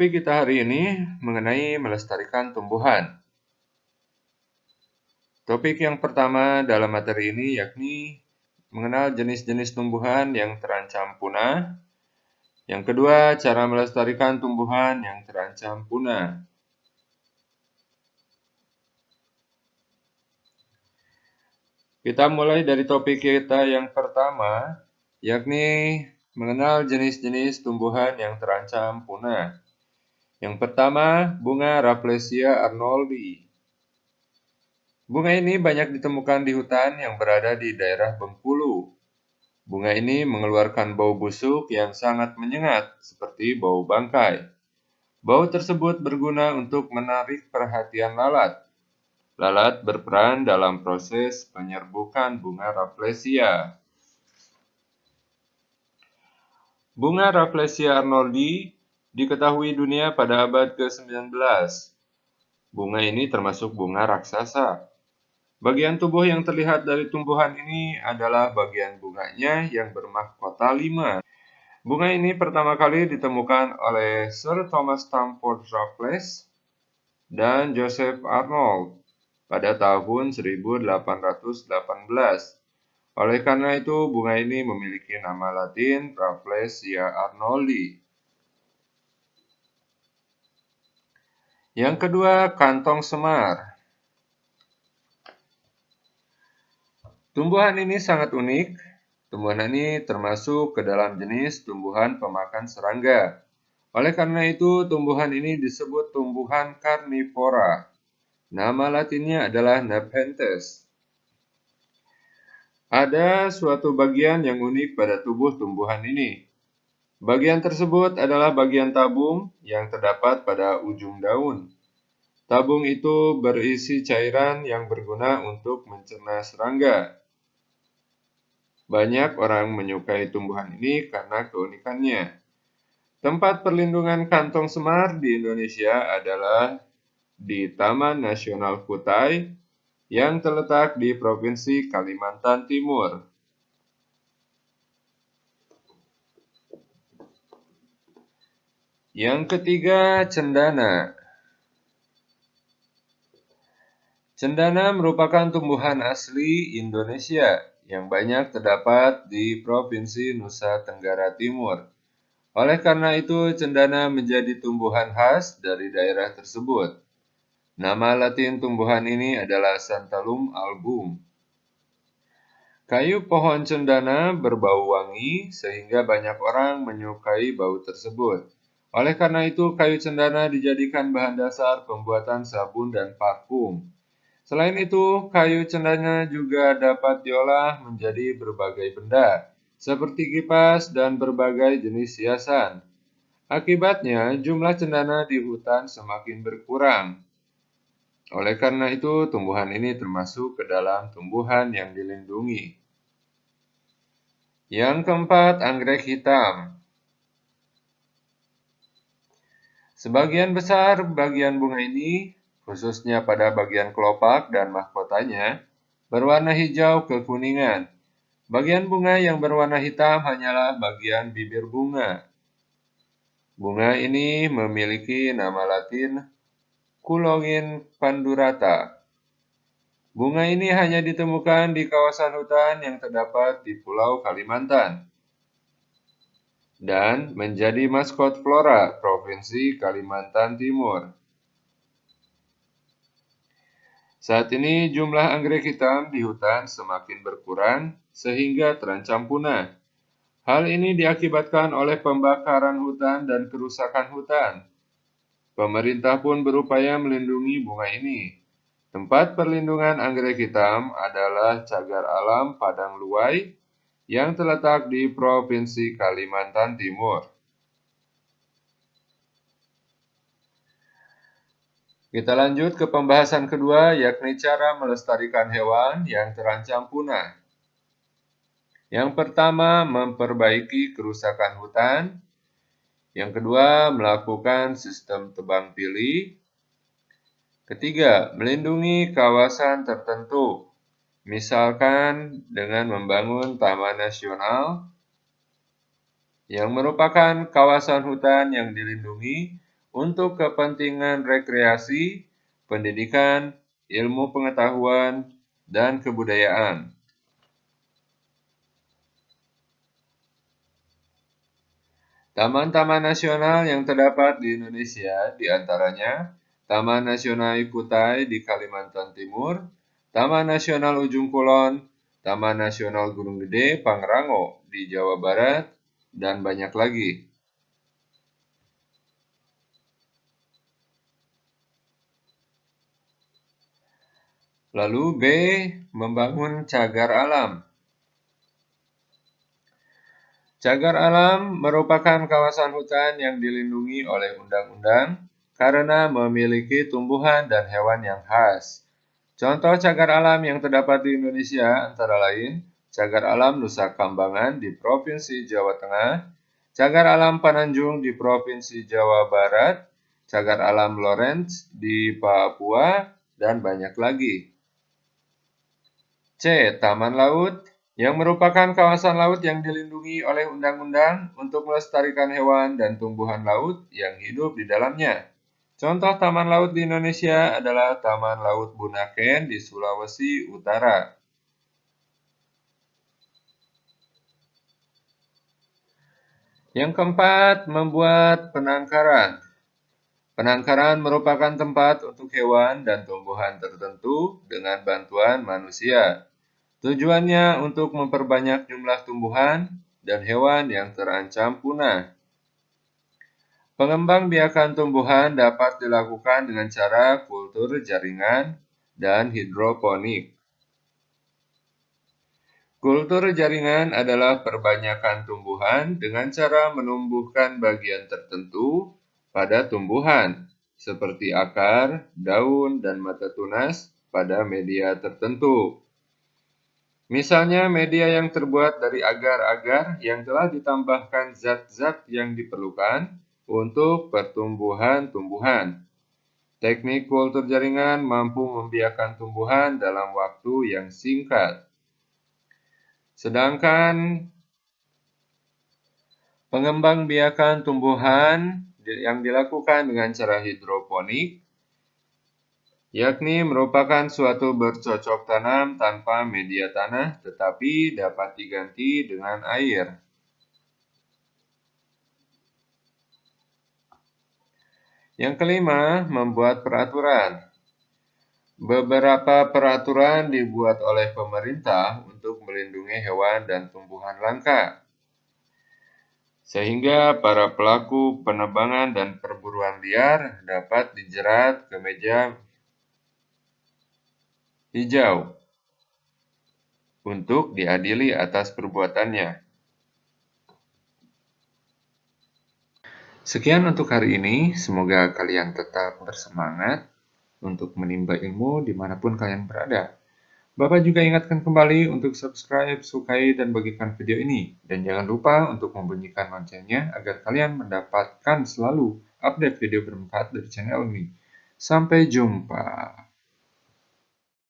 Topik kita hari ini mengenai melestarikan tumbuhan. Topik yang pertama dalam materi ini yakni mengenal jenis-jenis tumbuhan yang terancam punah. Yang kedua, cara melestarikan tumbuhan yang terancam punah. Kita mulai dari topik kita yang pertama, yakni mengenal jenis-jenis tumbuhan yang terancam punah. Yang pertama, bunga Rafflesia arnoldi. Bunga ini banyak ditemukan di hutan yang berada di daerah Bengkulu. Bunga ini mengeluarkan bau busuk yang sangat menyengat, seperti bau bangkai. Bau tersebut berguna untuk menarik perhatian lalat. Lalat berperan dalam proses penyerbukan bunga Rafflesia. Bunga Rafflesia arnoldi diketahui dunia pada abad ke-19. Bunga ini termasuk bunga raksasa. Bagian tubuh yang terlihat dari tumbuhan ini adalah bagian bunganya yang bermahkota 5. Bunga ini pertama kali ditemukan oleh Sir Thomas Stamford Raffles dan Joseph Arnold pada tahun 1818. Oleh karena itu, bunga ini memiliki nama Latin Rafflesia arnoldi. Yang kedua, kantong semar. Tumbuhan ini sangat unik. Tumbuhan ini termasuk ke dalam jenis tumbuhan pemakan serangga. Oleh karena itu, tumbuhan ini disebut tumbuhan karnivora. Nama latinnya adalah Nepenthes. Ada suatu bagian yang unik pada tubuh tumbuhan ini. Bagian tersebut adalah bagian tabung yang terdapat pada ujung daun. Tabung itu berisi cairan yang berguna untuk mencerna serangga. Banyak orang menyukai tumbuhan ini karena keunikannya. Tempat perlindungan kantong semar di Indonesia adalah di Taman Nasional Kutai yang terletak di Provinsi Kalimantan Timur. Yang ketiga, cendana. Cendana merupakan tumbuhan asli Indonesia yang banyak terdapat di Provinsi Nusa Tenggara Timur. Oleh karena itu, cendana menjadi tumbuhan khas dari daerah tersebut. Nama latin tumbuhan ini adalah Santalum album. Kayu pohon cendana berbau wangi sehingga banyak orang menyukai bau tersebut. Oleh karena itu, kayu cendana dijadikan bahan dasar pembuatan sabun dan parfum. Selain itu, kayu cendana juga dapat diolah menjadi berbagai benda, seperti kipas dan berbagai jenis hiasan. Akibatnya, jumlah cendana di hutan semakin berkurang. Oleh karena itu, tumbuhan ini termasuk ke dalam tumbuhan yang dilindungi. Yang keempat, anggrek hitam. Sebagian besar bagian bunga ini, khususnya pada bagian kelopak dan mahkotanya, berwarna hijau kekuningan. Bagian bunga yang berwarna hitam hanyalah bagian bibir bunga. Bunga ini memiliki nama latin Culongin pandurata. Bunga ini hanya ditemukan di kawasan hutan yang terdapat di Pulau Kalimantan dan menjadi maskot Flora Provinsi Kalimantan Timur. Saat ini jumlah anggrek hitam di hutan semakin berkurang sehingga terancam punah. Hal ini diakibatkan oleh pembakaran hutan dan kerusakan hutan. Pemerintah pun berupaya melindungi bunga ini. Tempat perlindungan anggrek hitam adalah Cagar Alam Padang Luai yang terletak di Provinsi Kalimantan Timur. Kita lanjut ke pembahasan kedua, yakni cara melestarikan hewan yang terancam punah. Yang pertama, memperbaiki kerusakan hutan. Yang kedua, melakukan sistem tebang pilih. Ketiga, melindungi kawasan tertentu, misalkan dengan membangun taman nasional yang merupakan kawasan hutan yang dilindungi untuk kepentingan rekreasi, pendidikan, ilmu pengetahuan, dan kebudayaan. Taman-taman nasional yang terdapat di Indonesia diantaranya Taman Nasional Kutai di Kalimantan Timur, Taman Nasional Ujung Kulon, Taman Nasional Gunung Gede Pangrango di Jawa Barat, dan banyak lagi. Lalu B. Membangun cagar alam. Cagar alam merupakan kawasan hutan yang dilindungi oleh undang-undang karena memiliki tumbuhan dan hewan yang khas. Contoh cagar alam yang terdapat di Indonesia antara lain cagar alam Nusa Kambangan di Provinsi Jawa Tengah, cagar alam Pananjung di Provinsi Jawa Barat, cagar alam Lorentz di Papua, dan banyak lagi. C. Taman laut yang merupakan kawasan laut yang dilindungi oleh undang-undang untuk melestarikan hewan dan tumbuhan laut yang hidup di dalamnya. Contoh taman laut di Indonesia adalah Taman Laut Bunaken di Sulawesi Utara. Yang keempat, membuat penangkaran. Penangkaran merupakan tempat untuk hewan dan tumbuhan tertentu dengan bantuan manusia. Tujuannya untuk memperbanyak jumlah tumbuhan dan hewan yang terancam punah. Pengembangbiakan tumbuhan dapat dilakukan dengan cara kultur jaringan dan hidroponik. Kultur jaringan adalah perbanyakan tumbuhan dengan cara menumbuhkan bagian tertentu pada tumbuhan, seperti akar, daun, dan mata tunas pada media tertentu. Misalnya media yang terbuat dari agar-agar yang telah ditambahkan zat-zat yang diperlukan untuk pertumbuhan tumbuhan. Teknik kultur jaringan mampu membiarkan tumbuhan dalam waktu yang singkat. Sedangkan pengembangbiakan tumbuhan yang dilakukan dengan cara hidroponik yakni merupakan suatu bercocok tanam tanpa media tanah tetapi dapat diganti dengan air. Yang kelima, membuat peraturan. Beberapa peraturan dibuat oleh pemerintah untuk melindungi hewan dan tumbuhan langka, sehingga para pelaku penebangan dan perburuan liar dapat dijerat ke meja hijau untuk diadili atas perbuatannya. Sekian untuk hari ini, semoga kalian tetap bersemangat untuk menimba ilmu dimanapun kalian berada. Bapak juga ingatkan kembali untuk subscribe, sukai, dan bagikan video ini. Dan jangan lupa untuk membunyikan loncengnya agar kalian mendapatkan selalu update video bermanfaat dari channel ini. Sampai jumpa.